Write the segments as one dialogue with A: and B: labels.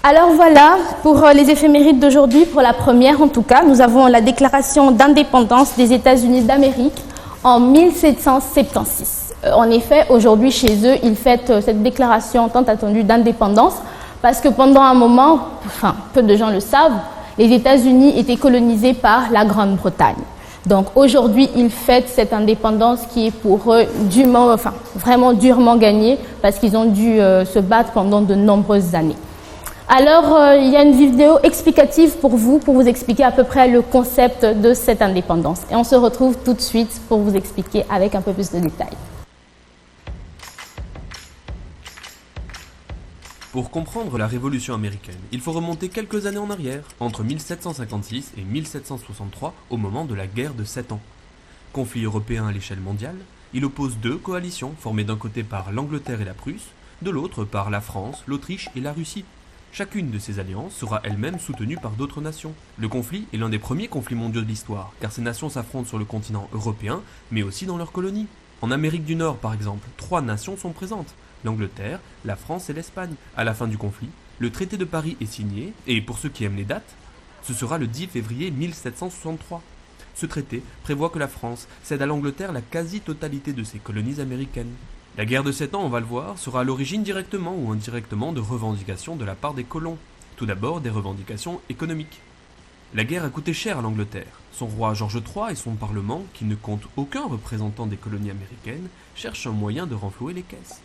A: Alors voilà, pour les éphémérides d'aujourd'hui, pour la première en tout cas, nous avons la déclaration d'indépendance des États-Unis d'Amérique en 1776. En effet, aujourd'hui chez eux, ils fêtent cette déclaration tant attendue d'indépendance parce que pendant un moment, enfin peu de gens le savent, les États-Unis étaient colonisés par la Grande-Bretagne. Donc aujourd'hui, ils fêtent cette indépendance qui est pour eux vraiment durement gagnée parce qu'ils ont dû se battre pendant de nombreuses années. Alors, il y a une vidéo explicative pour vous expliquer à peu près le concept de cette indépendance. Et on se retrouve tout de suite pour vous expliquer avec un peu plus de détails.
B: Pour comprendre la Révolution américaine, il faut remonter quelques années en arrière, entre 1756 et 1763, au moment de la guerre de 7 ans. Conflit européen à l'échelle mondiale, il oppose deux coalitions formées d'un côté par l'Angleterre et la Prusse, de l'autre par la France, l'Autriche et la Russie. Chacune de ces alliances sera elle-même soutenue par d'autres nations. Le conflit est l'un des premiers conflits mondiaux de l'histoire, car ces nations s'affrontent sur le continent européen, mais aussi dans leurs colonies. En Amérique du Nord, par exemple, 3 nations sont présentes, l'Angleterre, la France et l'Espagne. À la fin du conflit, le traité de Paris est signé, et pour ceux qui aiment les dates, ce sera le 10 février 1763. Ce traité prévoit que la France cède à l'Angleterre la quasi-totalité de ses colonies américaines. La guerre de 7 ans, on va le voir, sera à l'origine directement ou indirectement de revendications de la part des colons. Tout d'abord, des revendications économiques. La guerre a coûté cher à l'Angleterre. Son roi George III et son parlement, qui ne comptent aucun représentant des colonies américaines, cherchent un moyen de renflouer les caisses.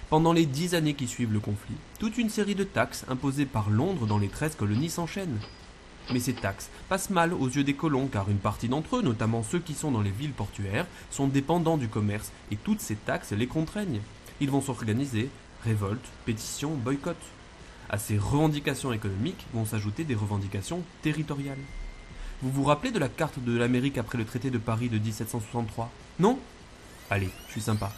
B: Pendant les 10 années qui suivent le conflit, toute une série de taxes imposées par Londres dans les 13 colonies s'enchaînent. Mais ces taxes passent mal aux yeux des colons car une partie d'entre eux, notamment ceux qui sont dans les villes portuaires, sont dépendants du commerce et toutes ces taxes les contraignent. Ils vont s'organiser, révoltes, pétitions, boycotts. À ces revendications économiques vont s'ajouter des revendications territoriales. Vous vous rappelez de la carte de l'Amérique après le traité de Paris de 1763 ? Non ? Allez, je suis sympa.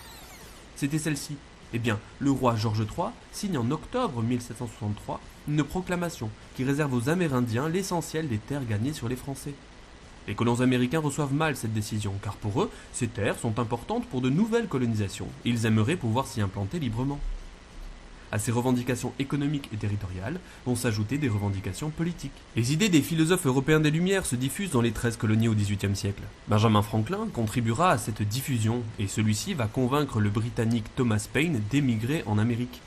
B: C'était celle-ci. Eh bien, le roi George III signe en octobre 1763 une proclamation qui réserve aux Amérindiens l'essentiel des terres gagnées sur les Français. Les colons américains reçoivent mal cette décision, car pour eux, ces terres sont importantes pour de nouvelles colonisations, et ils aimeraient pouvoir s'y implanter librement. À ces revendications économiques et territoriales vont s'ajouter des revendications politiques. Les idées des philosophes européens des Lumières se diffusent dans les 13 colonies au XVIIIe siècle. Benjamin Franklin contribuera à cette diffusion, et celui-ci va convaincre le Britannique Thomas Paine d'émigrer en Amérique.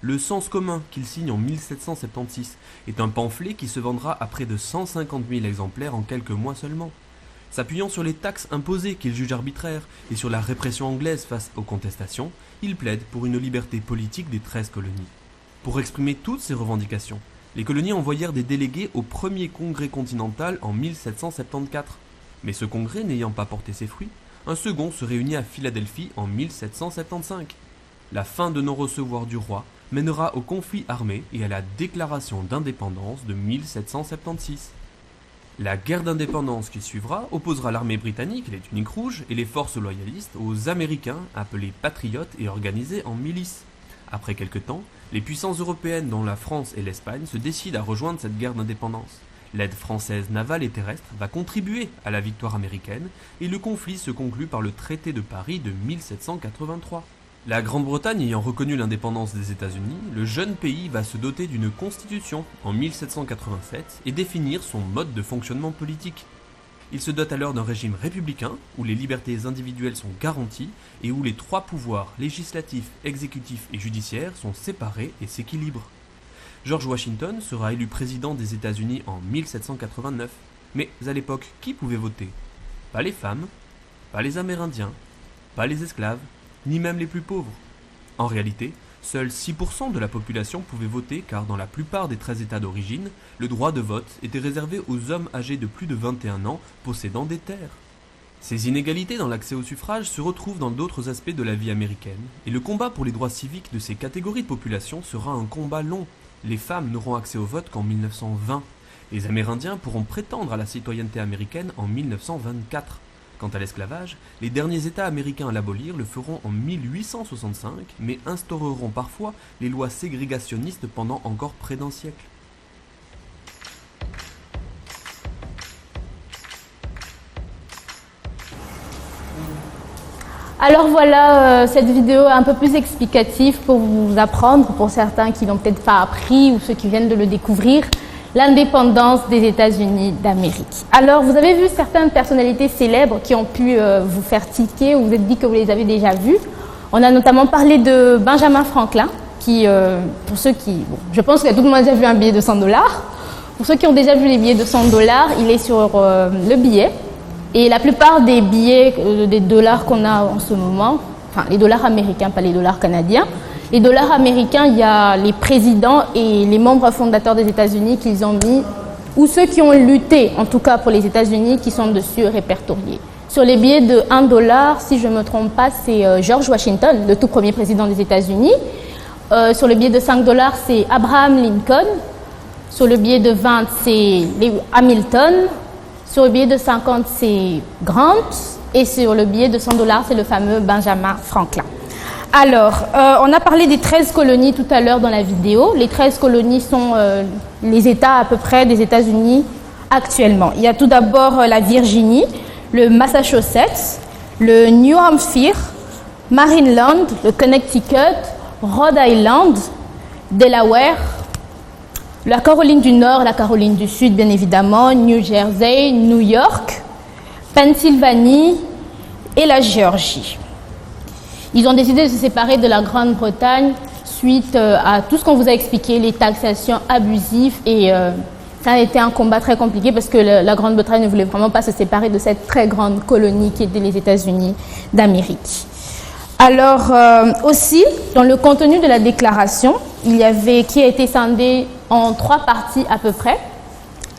B: Le Sens commun, qu'il signe en 1776, est un pamphlet qui se vendra à près de 150 000 exemplaires en quelques mois seulement. S'appuyant sur les taxes imposées qu'il juge arbitraires et sur la répression anglaise face aux contestations, il plaide pour une liberté politique des 13 colonies. Pour exprimer toutes ces revendications, les colonies envoyèrent des délégués au premier congrès continental en 1774. Mais ce congrès n'ayant pas porté ses fruits, un second se réunit à Philadelphie en 1775. La fin de non-recevoir du roi mènera au conflit armé et à la déclaration d'indépendance de 1776. La guerre d'indépendance qui suivra opposera l'armée britannique, les tuniques rouges, et les forces loyalistes aux Américains, appelés patriotes et organisés en milices. Après quelque temps, les puissances européennes, dont la France et l'Espagne, se décident à rejoindre cette guerre d'indépendance. L'aide française navale et terrestre va contribuer à la victoire américaine, et le conflit se conclut par le traité de Paris de 1783. La Grande-Bretagne ayant reconnu l'indépendance des États-Unis, le jeune pays va se doter d'une constitution en 1787 et définir son mode de fonctionnement politique. Il se dote alors d'un régime républicain où les libertés individuelles sont garanties et où les 3 pouvoirs législatif, exécutif et judiciaire sont séparés et s'équilibrent. George Washington sera élu président des États-Unis en 1789, mais à l'époque, qui pouvait voter ? Pas les femmes, pas les Amérindiens, pas les esclaves, ni même les plus pauvres. En réalité, seuls 6% de la population pouvaient voter car dans la plupart des 13 États d'origine, le droit de vote était réservé aux hommes âgés de plus de 21 ans possédant des terres. Ces inégalités dans l'accès au suffrage se retrouvent dans d'autres aspects de la vie américaine, et le combat pour les droits civiques de ces catégories de population sera un combat long. Les femmes n'auront accès au vote qu'en 1920. Les Amérindiens pourront prétendre à la citoyenneté américaine en 1924. Quant à l'esclavage, les derniers États américains à l'abolir le feront en 1865, mais instaureront parfois les lois ségrégationnistes pendant encore près d'un siècle.
A: Alors voilà, cette vidéo est un peu plus explicative pour vous apprendre, pour certains qui n'ont peut-être pas appris ou ceux qui viennent de le découvrir, l'indépendance des États-Unis d'Amérique. Alors vous avez vu certaines personnalités célèbres qui ont pu vous faire tiquer ou vous êtes dit que vous les avez déjà vues. On a notamment parlé de Benjamin Franklin, qui, pour ceux qui... Bon, je pense que tout le monde a déjà vu un billet de $100. Pour ceux qui ont déjà vu les billets de $100, il est sur le billet. Et la plupart des billets, des dollars qu'on a en ce moment, enfin les dollars américains, pas les dollars canadiens, les dollars américains, il y a les présidents et les membres fondateurs des États-Unis qu'ils ont mis, ou ceux qui ont lutté, en tout cas pour les États-Unis, qui sont dessus répertoriés. Sur les billets de $1, si je ne me trompe pas, c'est George Washington, le tout premier président des États-Unis. Sur le billet de $5, c'est Abraham Lincoln. Sur le billet de 20, c'est Hamilton. Sur le billet de 50, c'est Grant. Et sur le billet de $100, c'est le fameux Benjamin Franklin. Alors, on a parlé des 13 colonies tout à l'heure dans la vidéo. Les 13 colonies sont les États à peu près des États-Unis actuellement. Il y a tout d'abord la Virginie, le Massachusetts, le New Hampshire, Maryland, le Connecticut, Rhode Island, Delaware, la Caroline du Nord, la Caroline du Sud, bien évidemment, New Jersey, New York, Pennsylvanie et la Géorgie. Ils ont décidé de se séparer de la Grande-Bretagne suite à tout ce qu'on vous a expliqué, les taxations abusives et ça a été un combat très compliqué parce que la Grande-Bretagne ne voulait vraiment pas se séparer de cette très grande colonie qui était les États-Unis d'Amérique. Alors aussi, dans le contenu de la déclaration, il y avait, qui a été scindé en 3 parties à peu près.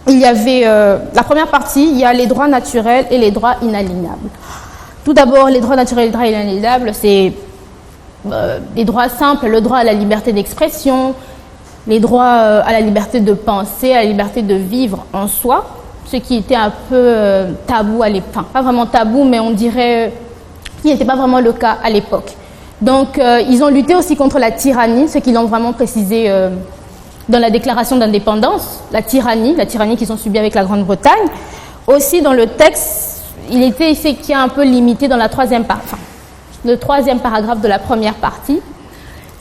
A: Il y avait la première partie, il y a les droits naturels et les droits inaliénables. Tout d'abord, les droits naturels et les droits inaliénables, c'est des droits simples, le droit à la liberté d'expression, les droits à la liberté de penser, à la liberté de vivre en soi, ce qui était un peu tabou à l'époque. Enfin, pas vraiment tabou, mais on dirait qui n'était pas vraiment le cas à l'époque. Donc, ils ont lutté aussi contre la tyrannie, ce qu'ils ont vraiment précisé dans la déclaration d'indépendance, la tyrannie qu'ils ont subie avec la Grande-Bretagne. Aussi, dans le texte, il était qui est un peu limité dans la le 3e paragraphe de la première partie.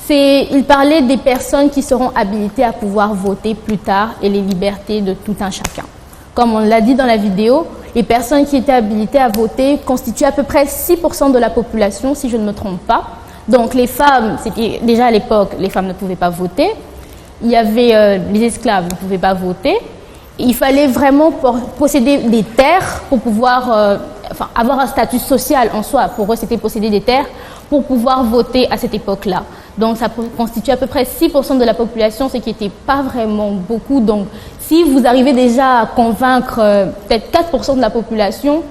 A: Il parlait des personnes qui seront habilitées à pouvoir voter plus tard et les libertés de tout un chacun. Comme on l'a dit dans la vidéo, les personnes qui étaient habilitées à voter constituent à peu près 6% de la population, si je ne me trompe pas. Donc les femmes, c'était déjà à l'époque, les femmes ne pouvaient pas voter. Il y avait les esclaves ne pouvaient pas voter. Il fallait vraiment posséder des terres pour pouvoir avoir un statut social en soi. Pour eux, c'était posséder des terres pour pouvoir voter à cette époque-là. Donc ça constitue à peu près 6% de la population, ce qui n'était pas vraiment beaucoup. Donc si vous arrivez déjà à convaincre peut-être 4% de la population,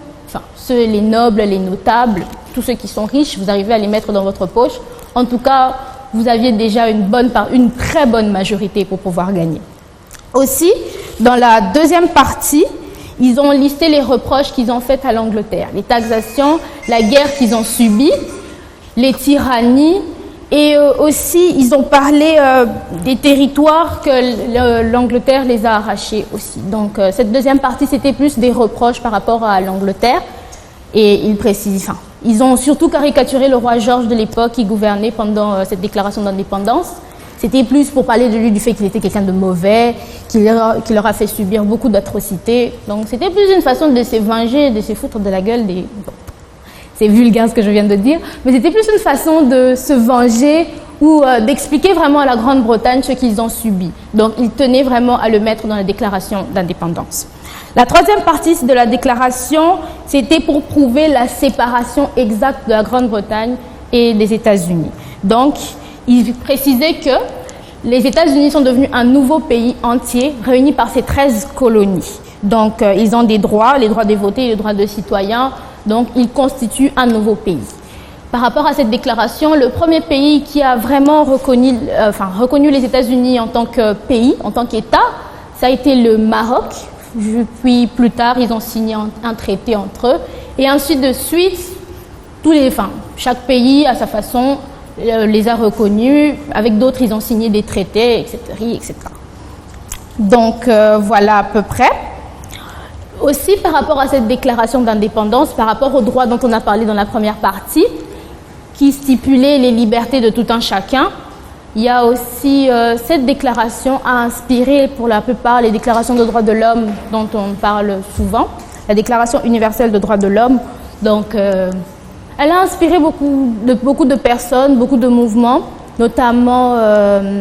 A: les nobles, les notables, tous ceux qui sont riches, vous arrivez à les mettre dans votre poche. En tout cas, vous aviez déjà une très bonne majorité pour pouvoir gagner. Aussi, dans la deuxième partie, ils ont listé les reproches qu'ils ont faits à l'Angleterre, les taxations, la guerre qu'ils ont subie, les tyrannies, et aussi ils ont parlé des territoires que l'Angleterre les a arrachés aussi. Donc cette deuxième partie, c'était plus des reproches par rapport à l'Angleterre, et ils précisent, ils ont surtout caricaturé le roi George de l'époque qui gouvernait pendant cette déclaration d'indépendance. C'était plus pour parler de lui, du fait qu'il était quelqu'un de mauvais, qu'il leur a fait subir beaucoup d'atrocités. Donc c'était plus une façon de se venger, de se foutre de la gueule des... Bon, c'est vulgaire ce que je viens de dire, mais c'était plus une façon de se venger ou d'expliquer vraiment à la Grande-Bretagne ce qu'ils ont subi. Donc ils tenaient vraiment à le mettre dans la déclaration d'indépendance. La troisième partie de la déclaration, c'était pour prouver la séparation exacte de la Grande-Bretagne et des États-Unis. Donc, il précisait que les États-Unis sont devenus un nouveau pays entier réuni par ces 13 colonies. Donc, ils ont des droits, les droits de voter, les droits de citoyens. Donc, ils constituent un nouveau pays. Par rapport à cette déclaration, le premier pays qui a vraiment reconnu les États-Unis en tant que pays, en tant qu'État, ça a été le Maroc. Puis plus tard, ils ont signé un traité entre eux. Et ensuite de suite, chaque pays, à sa façon, les a reconnus. Avec d'autres, ils ont signé des traités, etc. Donc, voilà à peu près. Aussi, par rapport à cette déclaration d'indépendance, par rapport aux droits dont on a parlé dans la première partie, qui stipulait les libertés de tout un chacun. Il y a aussi cette déclaration a inspiré pour la plupart les déclarations de droits de l'homme dont on parle souvent, la Déclaration universelle des droits de l'homme. Donc, elle a inspiré beaucoup de personnes, beaucoup de mouvements, notamment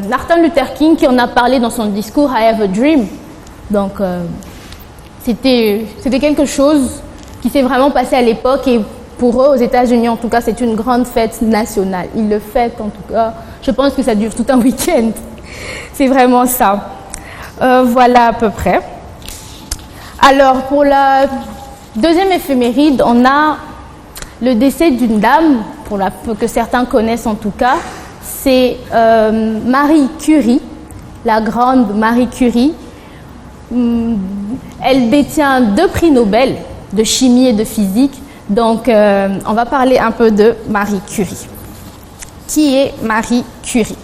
A: Martin Luther King qui en a parlé dans son discours I Have a Dream. Donc, c'était quelque chose qui s'est vraiment passé à l'époque et pour eux, aux États-Unis en tout cas, c'est une grande fête nationale. Ils le fêtent en tout cas. Je pense que ça dure tout un week-end. C'est vraiment ça. Voilà à peu près. Alors, pour la deuxième éphéméride, on a le décès d'une dame, que certains connaissent en tout cas. C'est Marie Curie, la grande Marie Curie. Elle détient 2 prix Nobel de chimie et de physique. Donc, on va parler un peu de Marie Curie. Qui est Marie Curie?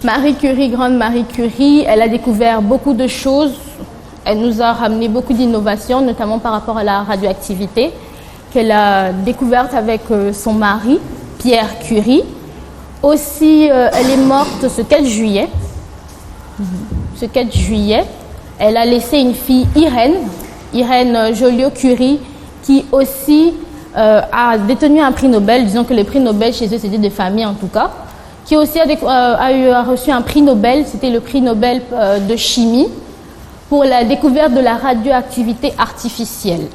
A: Marie Curie, grande Marie Curie, elle a découvert beaucoup de choses. Elle nous a ramené beaucoup d'innovations, notamment par rapport à la radioactivité, qu'elle a découverte avec son mari, Pierre Curie. Aussi, elle est morte ce 4 juillet. Ce 4 juillet, elle a laissé une fille, Irène Joliot-Curie, qui aussi a détenu un prix Nobel. Disons que les prix Nobel chez eux, c'était des familles en tout cas. Qui aussi a reçu un prix Nobel, c'était le prix Nobel de chimie, pour la découverte de la radioactivité artificielle.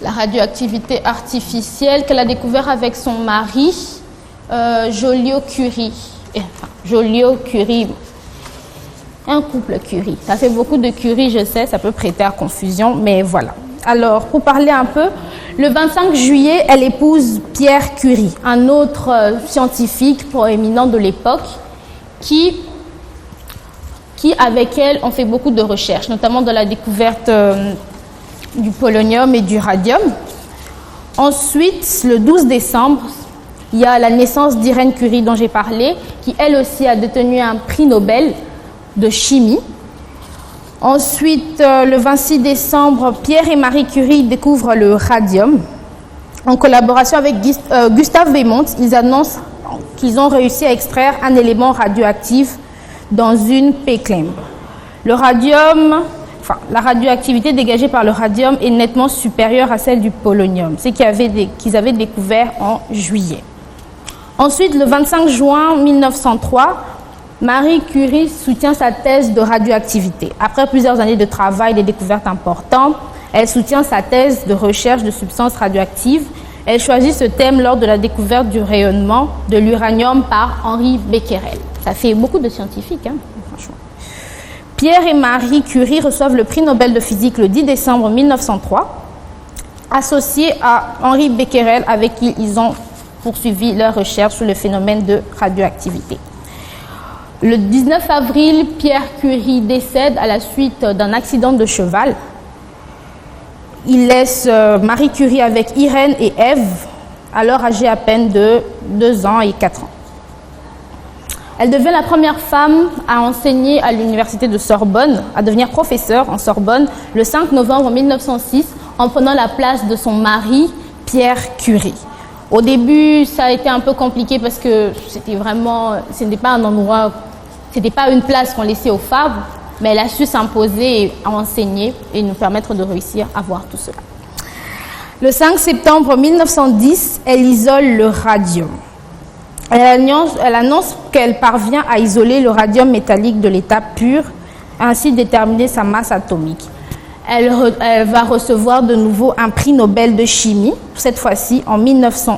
A: La radioactivité artificielle qu'elle a découvert avec son mari, Joliot-Curie. Enfin, Joliot-Curie, un couple Curie. Ça fait beaucoup de Curie, je sais, ça peut prêter à confusion, mais voilà. Alors, pour parler un peu, le 25 juillet, elle épouse Pierre Curie, un autre scientifique proéminent de l'époque qui, avec elle, ont fait beaucoup de recherches, notamment dans la découverte du polonium et du radium. Ensuite, le 12 décembre, il y a la naissance d'Irène Curie dont j'ai parlé, qui elle aussi a détenu un prix Nobel de chimie. Ensuite, le 26 décembre, Pierre et Marie Curie découvrent le radium. En collaboration avec Gustave Bémont, ils annoncent qu'ils ont réussi à extraire un élément radioactif dans une péclembe. La radioactivité dégagée par le radium est nettement supérieure à celle du polonium, ce qu'ils avaient découvert en juillet. Ensuite, le 25 juin 1903, Marie Curie soutient sa thèse de radioactivité. Après plusieurs années de travail et des découvertes importantes, elle soutient sa thèse de recherche de substances radioactives. Elle choisit ce thème lors de la découverte du rayonnement de l'uranium par Henri Becquerel. Ça fait beaucoup de scientifiques, hein, franchement. Pierre et Marie Curie reçoivent le prix Nobel de physique le 10 décembre 1903, associés à Henri Becquerel, avec qui ils ont poursuivi leur recherche sur le phénomène de radioactivité. Le 19 avril, Pierre Curie décède à la suite d'un accident de cheval. Il laisse Marie Curie avec Irène et Ève, alors âgées à peine de 2 ans et 4 ans. Elle devient la première femme à enseigner à l'université de Sorbonne, à devenir professeure en Sorbonne, le 5 novembre 1906, en prenant la place de son mari, Pierre Curie. Au début, ça a été un peu compliqué parce que ce n'était pas un endroit, c'était pas une place qu'on laissait aux femmes, mais elle a su s'imposer et enseigner et nous permettre de réussir à voir tout cela. Le 5 septembre 1910, elle isole le radium. Elle annonce qu'elle parvient à isoler le radium métallique de l'état pur, ainsi déterminer sa masse atomique. Elle va recevoir de nouveau un prix Nobel de chimie, cette fois-ci en 1911.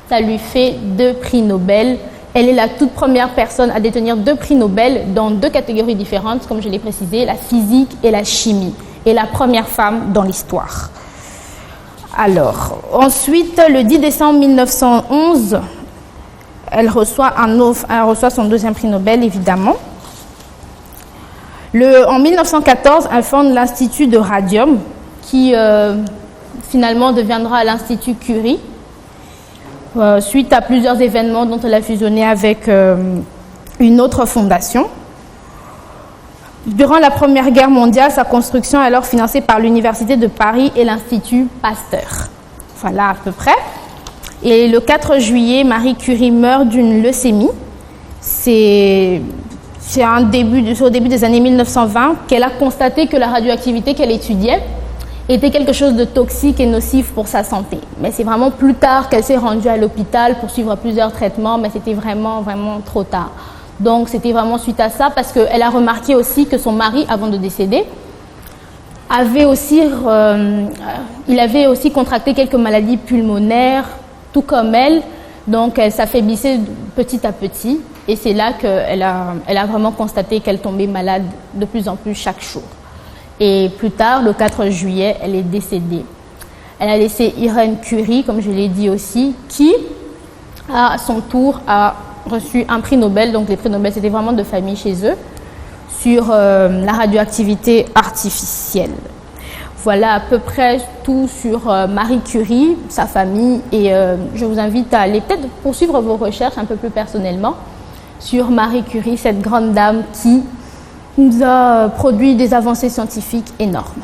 A: Ça lui fait 2 prix Nobel. Elle est la toute première personne à détenir 2 prix Nobel dans 2 catégories différentes, comme je l'ai précisé, la physique et la chimie. Et la première femme dans l'histoire. Alors, ensuite, le 10 décembre 1911, elle reçoit son 2e prix Nobel, évidemment. En 1914, elle fonde l'Institut de Radium, qui finalement deviendra l'Institut Curie, suite à plusieurs événements dont elle a fusionné avec une autre fondation. Durant la Première Guerre mondiale, sa construction est alors financée par l'Université de Paris et l'Institut Pasteur. Voilà à peu près. Et le 4 juillet, Marie Curie meurt d'une leucémie. C'est au début des années 1920 qu'elle a constaté que la radioactivité qu'elle étudiait était quelque chose de toxique et nocif pour sa santé. Mais c'est vraiment plus tard qu'elle s'est rendue à l'hôpital pour suivre plusieurs traitements, mais c'était vraiment trop tard. Donc c'était vraiment suite à ça, parce qu'elle a remarqué aussi que son mari, avant de décéder, il avait aussi contracté quelques maladies pulmonaires, tout comme elle. Donc elle s'affaiblissait petit à petit, et c'est là qu'elle a vraiment constaté qu'elle tombait malade de plus en plus chaque jour. Et plus tard, le 4 juillet, elle est décédée. Elle a laissé Irène Curie, comme je l'ai dit aussi, qui, à son tour, a reçu un prix Nobel. Donc les prix Nobel, c'était vraiment de famille chez eux, sur la radioactivité artificielle. Voilà à peu près tout sur Marie Curie, sa famille, et je vous invite à aller peut-être poursuivre vos recherches un peu plus personnellement sur Marie Curie, cette grande dame qui nous a produit des avancées scientifiques énormes.